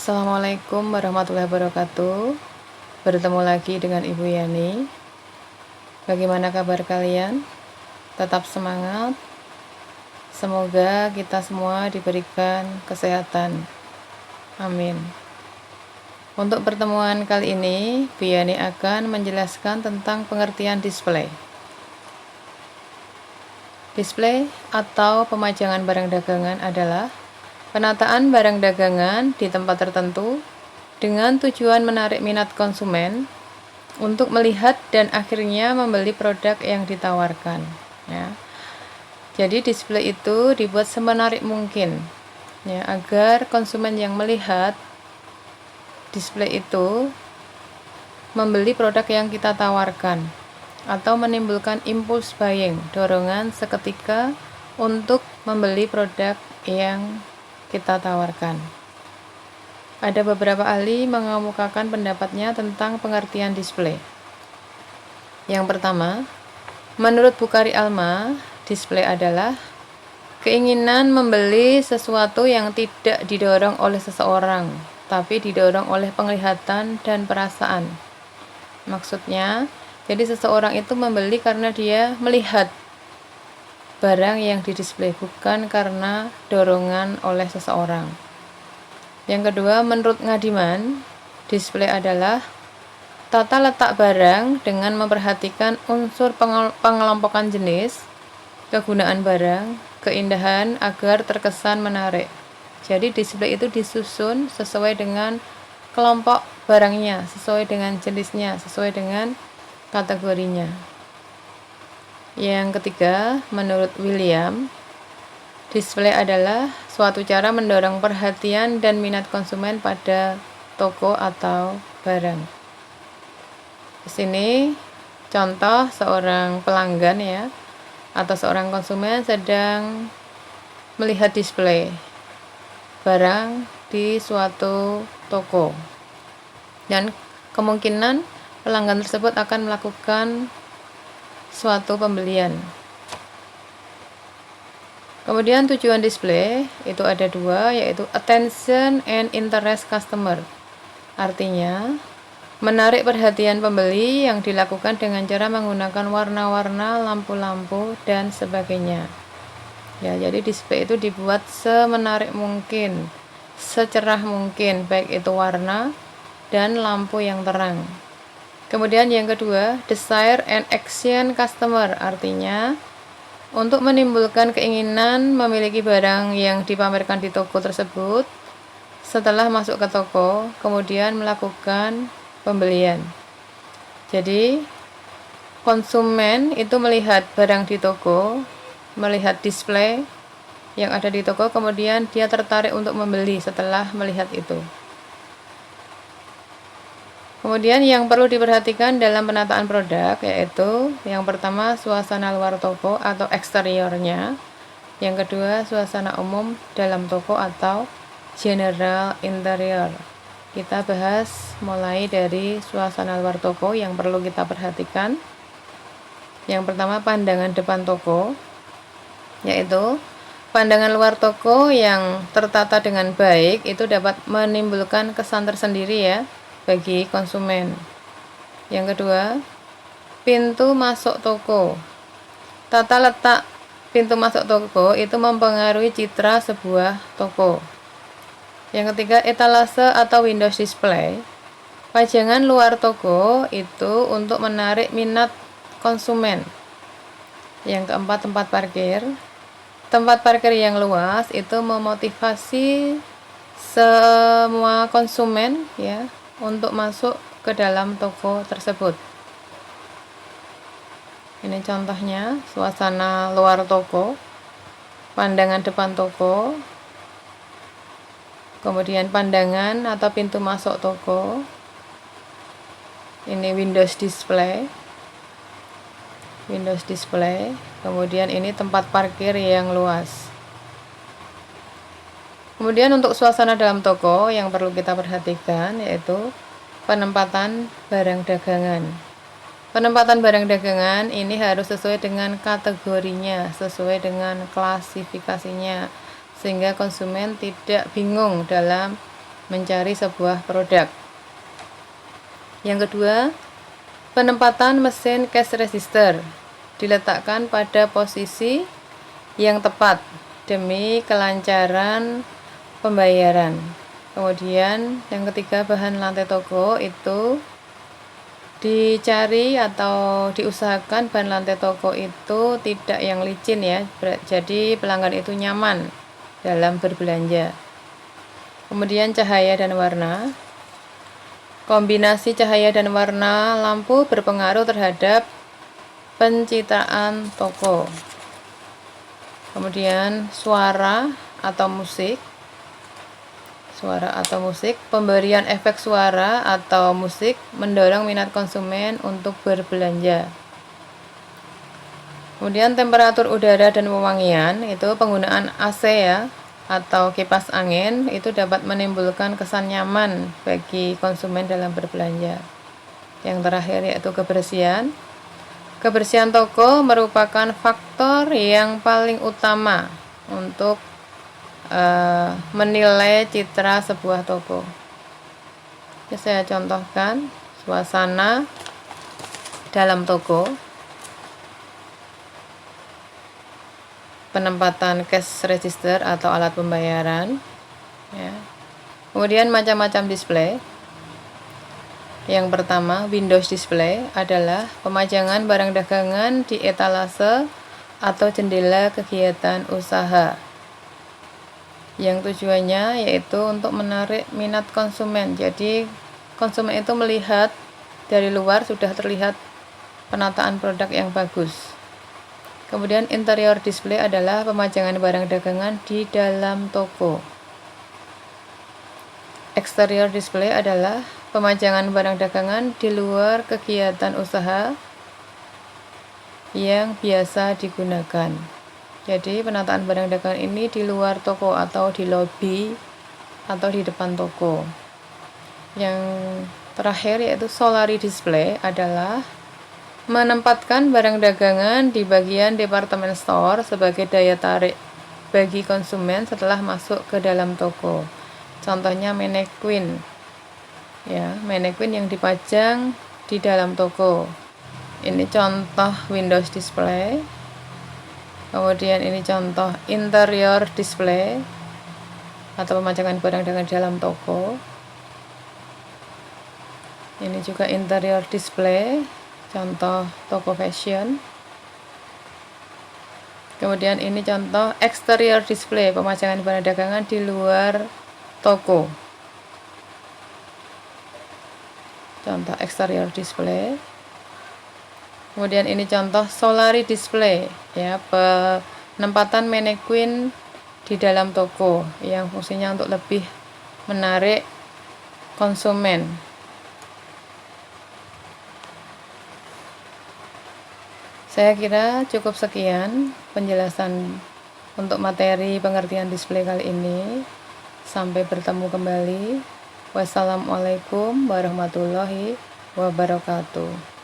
Assalamualaikum warahmatullahi wabarakatuh. Bertemu lagi dengan Ibu Yani. Bagaimana kabar kalian? Tetap semangat. Semoga kita semua diberikan kesehatan. Amin. Untuk pertemuan kali ini, Bu Yani akan menjelaskan tentang pengertian display. Display atau pemajangan barang dagangan adalah penataan barang dagangan di tempat tertentu dengan tujuan menarik minat konsumen untuk melihat dan akhirnya membeli produk yang ditawarkan. Ya. Jadi display itu dibuat semenarik mungkin, ya, agar konsumen yang melihat display itu membeli produk yang kita tawarkan atau menimbulkan impuls buying, dorongan seketika untuk membeli produk yang kita tawarkan. Ada beberapa ahli mengemukakan pendapatnya tentang pengertian display. Yang pertama, menurut Bukhari Alma, display adalah keinginan membeli sesuatu yang tidak didorong oleh seseorang, tapi didorong oleh penglihatan dan perasaan. Maksudnya, jadi seseorang itu membeli karena dia melihat barang yang didisplay, bukan karena dorongan oleh seseorang. Yang kedua, menurut Ngadiman, display adalah tata letak barang dengan memperhatikan unsur pengelompokan jenis, kegunaan barang, keindahan agar terkesan menarik. Jadi display itu disusun sesuai dengan kelompok barangnya, sesuai dengan jenisnya, sesuai dengan kategorinya. Yang ketiga, menurut William, display adalah suatu cara mendorong perhatian dan minat konsumen pada toko atau barang. Di sini contoh seorang pelanggan, ya, atau seorang konsumen sedang melihat display barang di suatu toko, dan kemungkinan pelanggan tersebut akan melakukan suatu pembelian. Kemudian tujuan display itu ada dua, yaitu attention and interest customer. Artinya, menarik perhatian pembeli yang dilakukan dengan cara menggunakan warna-warna, lampu-lampu, dan sebagainya. Ya, jadi display itu dibuat semenarik mungkin, secerah mungkin, baik itu warna dan lampu yang terang. Kemudian yang kedua, desire and action customer, artinya untuk menimbulkan keinginan memiliki barang yang dipamerkan di toko tersebut setelah masuk ke toko, kemudian melakukan pembelian. Jadi, konsumen itu melihat barang di toko, melihat display yang ada di toko, kemudian dia tertarik untuk membeli setelah melihat itu. Kemudian yang perlu diperhatikan dalam penataan produk yaitu yang pertama suasana luar toko atau eksteriornya, yang kedua suasana umum dalam toko atau general interior. Kita bahas mulai dari suasana luar toko yang perlu kita perhatikan. Yang pertama pandangan depan toko, yaitu pandangan luar toko yang tertata dengan baik itu dapat menimbulkan kesan tersendiri, ya, bagi konsumen. Yang kedua, pintu masuk toko. Tata letak pintu masuk toko itu mempengaruhi citra sebuah toko. Yang ketiga, etalase atau window display. Pajangan luar toko itu untuk menarik minat konsumen. Yang keempat, tempat parkir. Tempat parkir yang luas itu memotivasi semua konsumen, ya, untuk masuk ke dalam toko tersebut. Ini contohnya suasana luar toko, pandangan depan toko, kemudian pandangan atau pintu masuk toko. Ini windows display, kemudian ini tempat parkir yang luas. Kemudian untuk suasana dalam toko yang perlu kita perhatikan yaitu penempatan barang dagangan. Penempatan barang dagangan ini harus sesuai dengan kategorinya, sesuai dengan klasifikasinya, sehingga konsumen tidak bingung dalam mencari sebuah produk. Yang kedua, penempatan mesin cash register diletakkan pada posisi yang tepat demi kelancaran pembayaran. Kemudian yang ketiga, bahan lantai toko itu dicari atau diusahakan bahan lantai toko itu tidak yang licin ya, jadi pelanggan itu nyaman dalam berbelanja. Kemudian cahaya dan warna. Kombinasi cahaya dan warna lampu berpengaruh terhadap pencitraan toko. Kemudian suara atau musik. Pemberian efek suara atau musik mendorong minat konsumen untuk berbelanja. Kemudian temperatur udara dan wewangian, itu penggunaan AC ya atau kipas angin itu dapat menimbulkan kesan nyaman bagi konsumen dalam berbelanja. Yang terakhir yaitu kebersihan. Kebersihan toko merupakan faktor yang paling utama untuk menilai citra sebuah toko. Ini saya contohkan suasana dalam toko, penempatan cash register atau alat pembayaran ya. Kemudian macam-macam display. Yang pertama, Windows display adalah pemajangan barang dagangan di etalase atau jendela kegiatan usaha, yang tujuannya yaitu untuk menarik minat konsumen. Jadi konsumen itu melihat dari luar sudah terlihat penataan produk yang bagus. Kemudian interior display adalah pemajangan barang dagangan di dalam toko. Exterior display adalah pemajangan barang dagangan di luar kegiatan usaha yang biasa digunakan. Jadi penataan barang dagangan ini di luar toko atau di lobi atau di depan toko. Yang terakhir yaitu solari display adalah menempatkan barang dagangan di bagian department store sebagai daya tarik bagi konsumen setelah masuk ke dalam toko. Contohnya mannequin. Ya, mannequin yang dipajang di dalam toko. Ini contoh Windows display. Kemudian ini contoh interior display atau pemajangan barang dagangan dalam toko. Ini juga interior display, contoh toko fashion. Kemudian ini contoh exterior display, pemajangan barang dagangan di luar toko. Contoh exterior display. Kemudian ini contoh solari display ya, penempatan mannequin di dalam toko yang fungsinya untuk lebih menarik konsumen. Saya kira cukup sekian penjelasan untuk materi pengertian display kali ini. Sampai bertemu kembali. Wassalamualaikum warahmatullahi wabarakatuh.